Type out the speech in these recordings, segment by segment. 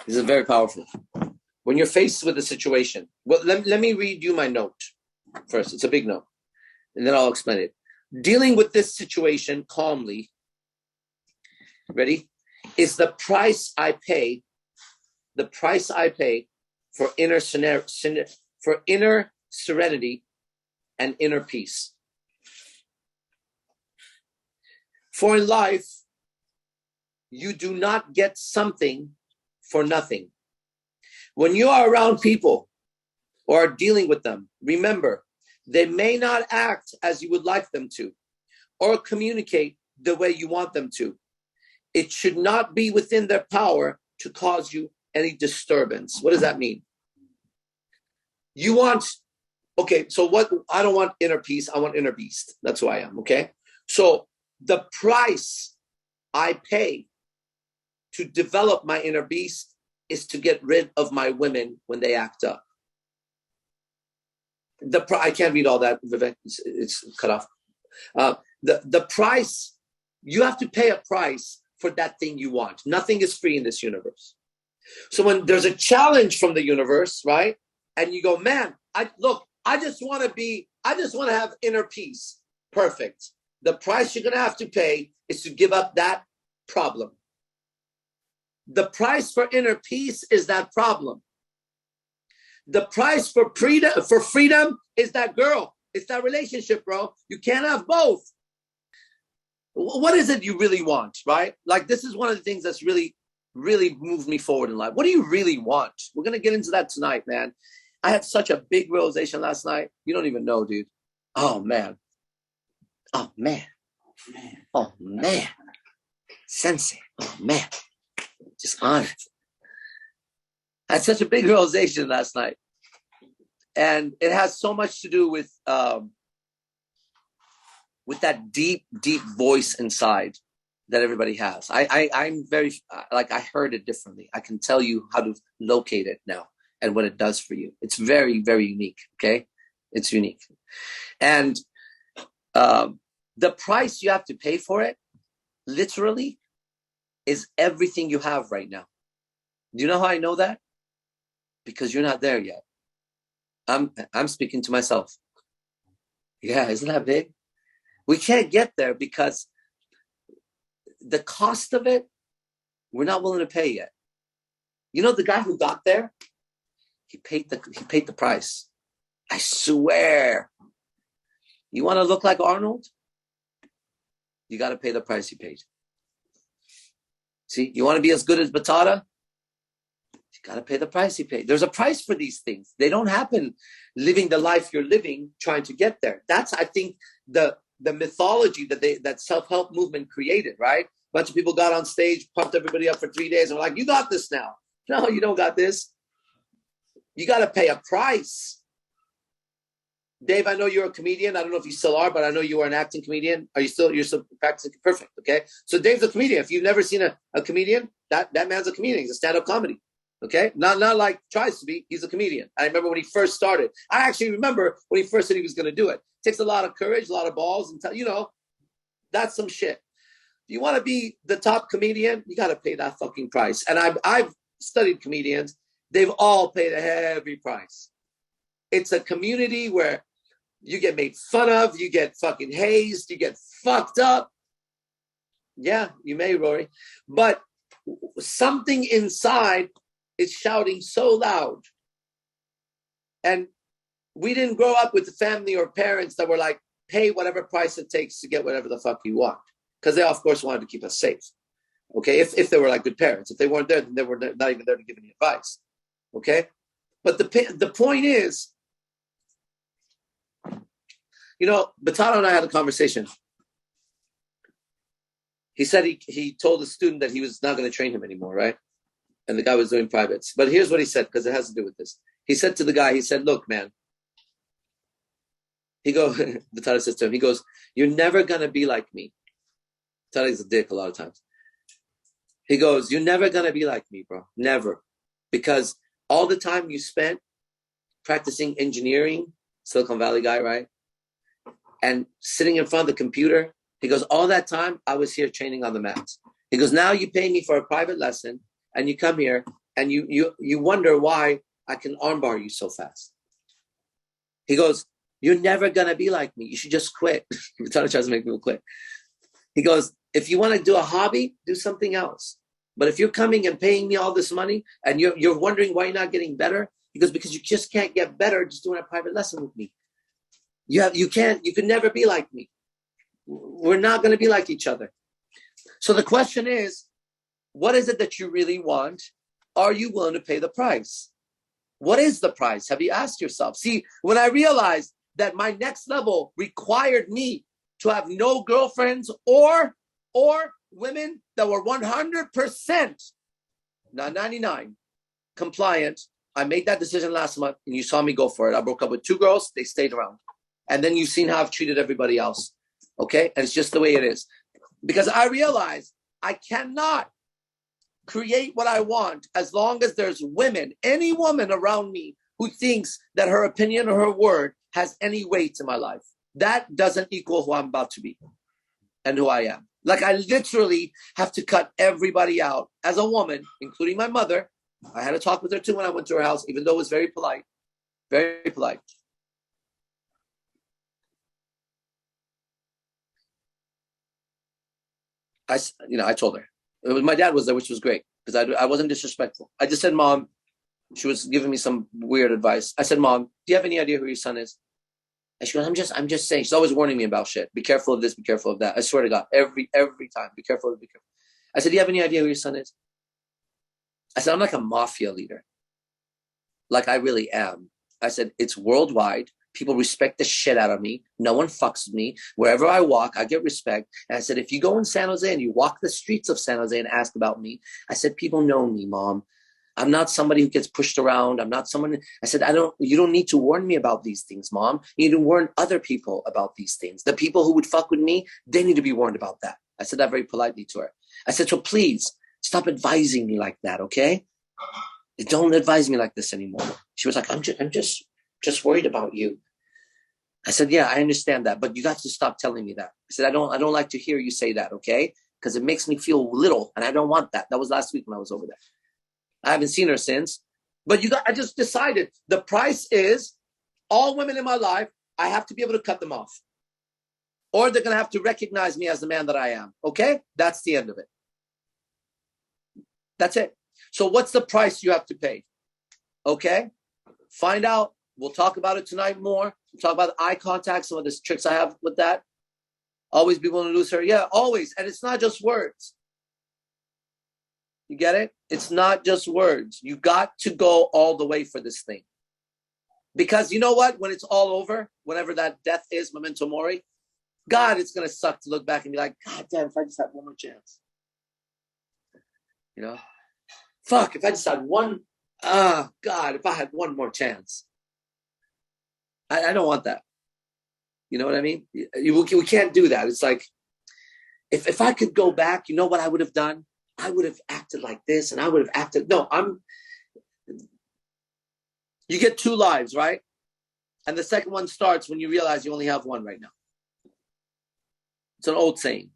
This is very powerful. When you're faced with a situation, well, let me read you my note first. It's a big note, and then I'll explain it. Dealing with this situation calmly, ready, is the price I pay for inner serenity and inner peace. For in life, you do not get something for nothing. When you are around people or are dealing with them, remember, they may not act as you would like them to or communicate the way you want them to. It should not be within their power to cause you any disturbance. What does that mean? You want, okay, so what? I don't want inner peace. I want inner beast. That's who I am, okay? So the price I pay to develop my inner beast is to get rid of my women when they act up. I can't read all that, Vivek. It's cut off. The price, you have to pay a price for that thing you want. Nothing is free in this universe. So when there's a challenge from the universe, right? And you go, man, I just want to have inner peace. Perfect. The price you're going to have to pay is to give up that problem. The price for inner peace is that problem. The price for freedom is that girl. It's that relationship, bro. You can't have both. What is it you really want, right? Like, this is one of the things that's really, really moved me forward in life. What do you really want? We're going to get into that tonight, man. I had such a big realization last night. You don't even know, dude. Oh, man. Oh, man. Oh, man. Sensei. Oh, man. Just honored. I had such a big realization last night. And it has so much to do with that deep, deep voice inside that everybody has. I'm very, like, I heard it differently. I can tell you how to locate it now and what it does for you. It's very, very unique, okay? It's unique. And the price you have to pay for it, literally, is everything you have right now. Do you know how I know that? Because you're not there yet. I'm speaking to myself. Yeah, isn't that big? We can't get there because the cost of it, we're not willing to pay yet. You know, the guy who got there, he paid the price. I swear. You want to look like Arnold? You got to pay the price he paid. See, you want to be as good as Batata? You got to pay the price he paid. There's a price for these things. They don't happen living the life you're living, trying to get there. That's, I think, the mythology that self-help movement created, right? A bunch of people got on stage, pumped everybody up for 3 days, and were like, you got this now. No, you don't got this. You got to pay a price. Dave, I know you're a comedian. I don't know if you still are, but I know you are an acting comedian. You're still practicing? Perfect. Okay. So Dave's a comedian. If you've never seen a comedian, that man's a comedian. He's a stand-up comedy. Okay. Not like tries to be. He's a comedian. I remember when he first started. I actually remember when he first said he was going to do it. It takes a lot of courage, a lot of balls, and that's some shit. If you want to be the top comedian, you got to pay that fucking price. And I've studied comedians. They've all paid a heavy price. It's a community where you get made fun of, you get fucking hazed, you get fucked up. Yeah, you may, Rory. But something inside is shouting so loud. And we didn't grow up with the family or parents that were like, pay whatever price it takes to get whatever the fuck you want. Because they, of course, wanted to keep us safe. Okay, if they were like good parents. If they weren't there, then they were not even there to give any advice. Okay? But the point is, Batata and I had a conversation. He said he told the student that he was not going to train him anymore, right? And the guy was doing privates. But here's what he said, because it has to do with this. He said to the guy, he said, look, man. Batata says to him, he goes, you're never going to be like me. Batata's a dick a lot of times. He goes, you're never going to be like me, bro. Never. Because all the time you spent practicing engineering, Silicon Valley guy, right? And sitting in front of the computer, he goes, all that time I was here training on the mats. He goes, now you pay me for a private lesson and you come here and you wonder why I can armbar you so fast. He goes, you're never going to be like me. You should just quit. Trying to make people quit. He goes, if you want to do a hobby, do something else. But if you're coming and paying me all this money and you're wondering why you're not getting better, he goes, because you just can't get better just doing a private lesson with me. You can never be like me. We're not going to be like each other. So the question is, what is it that you really want? Are you willing to pay the price? What is the price? Have you asked yourself? See, when I realized that my next level required me to have no girlfriends or women that were 100%, not 99, compliant, I made that decision last month, and you saw me go for it. I broke up with 2 girls. They stayed around. And then you've seen how I've treated everybody else. Okay? And it's just the way it is. Because I realized I cannot create what I want as long as there's women, any woman around me who thinks that her opinion or her word has any weight in my life. That doesn't equal who I'm about to be and who I am. Like, I literally have to cut everybody out as a woman, including my mother. I had a talk with her too when I went to her house, even though it was very polite. Very polite. I told her. My dad was there, which was great, because I wasn't disrespectful. I just said, Mom, she was giving me some weird advice. I said, Mom, do you have any idea who your son is? And she goes, I'm just saying. She's always warning me about shit. Be careful of this, be careful of that. I swear to God, every time, be careful, be careful. I said, do you have any idea who your son is? I said, I'm like a mafia leader. Like I really am. I said, it's worldwide. People respect the shit out of me. No one fucks with me. Wherever I walk, I get respect. And I said, if you go in San Jose and you walk the streets of San Jose and ask about me, I said, people know me, Mom. I'm not somebody who gets pushed around. I'm not someone. I said, you don't need to warn me about these things, Mom. You need to warn other people about these things. The people who would fuck with me, they need to be warned about that. I said that very politely to her. I said, so please stop advising me like that, okay? Don't advise me like this anymore. She was like, I'm just worried about you. I said, yeah, I understand that, but you got to stop telling me that. I said, I don't like to hear you say that, okay? Because it makes me feel little, and I don't want that. That was last week when I was over there. I haven't seen her since. But I just decided the price is all women in my life, I have to be able to cut them off. Or they're going to have to recognize me as the man that I am. Okay? That's the end of it. That's it. So what's the price you have to pay? Okay? Find out. We'll talk about it tonight more. We'll talk about eye contact, some of the tricks I have with that. Always be willing to lose her. Yeah, always. And it's not just words. You get it? It's not just words. You got to go all the way for this thing. Because you know what? When it's all over, whenever that death is, memento mori, God, it's going to suck to look back and be like, God damn, if I just had one more chance. You know? Fuck, if I just had one, God, if I had one more chance. I don't want that. You know what I mean? We can't do that. It's like, if I could go back, you know what I would have done? I would have acted like this, and I would have acted. No, you get 2 lives, right? And the second one starts when you realize you only have one right now. It's an old saying.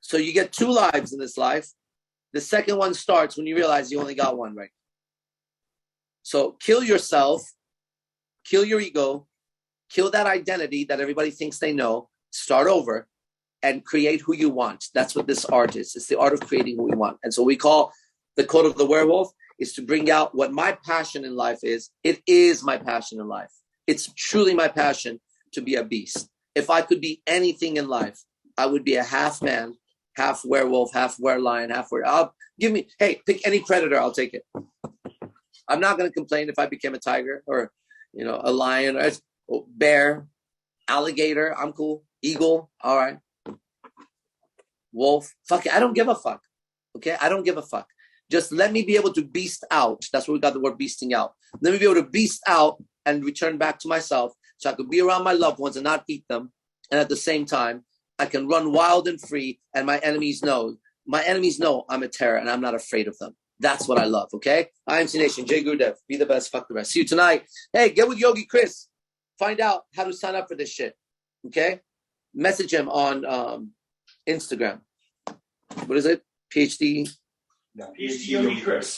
So you get 2 lives in this life. The second one starts when you realize you only got one right now. So kill yourself, kill your ego, kill that identity that everybody thinks they know, start over, and create who you want. That's what this art is. It's the art of creating who we want. And so we call the code of the werewolf is to bring out what my passion in life is. It is my passion in life. It's truly my passion to be a beast. If I could be anything in life, I would be a half man, half werewolf, half werelion, half were. Pick any predator. I'll take it. I'm not going to complain if I became a tiger or, a lion or bear, alligator. I'm cool. Eagle. All right. Wolf. Fuck it. I don't give a fuck. Okay. I don't give a fuck. Just let me be able to beast out. That's where we got the word beasting out. Let me be able to beast out and return back to myself so I could be around my loved ones and not eat them. And at the same time, I can run wild and free, and my enemies know I'm a terror and I'm not afraid of them. That's what I love, okay? IMC Nation, Jay Gurudev, be the best, fuck the rest. See you tonight. Hey, get with Yogi Chris. Find out how to sign up for this shit, okay? Message him on Instagram. What is it? PhD Peace to Yogi Chris.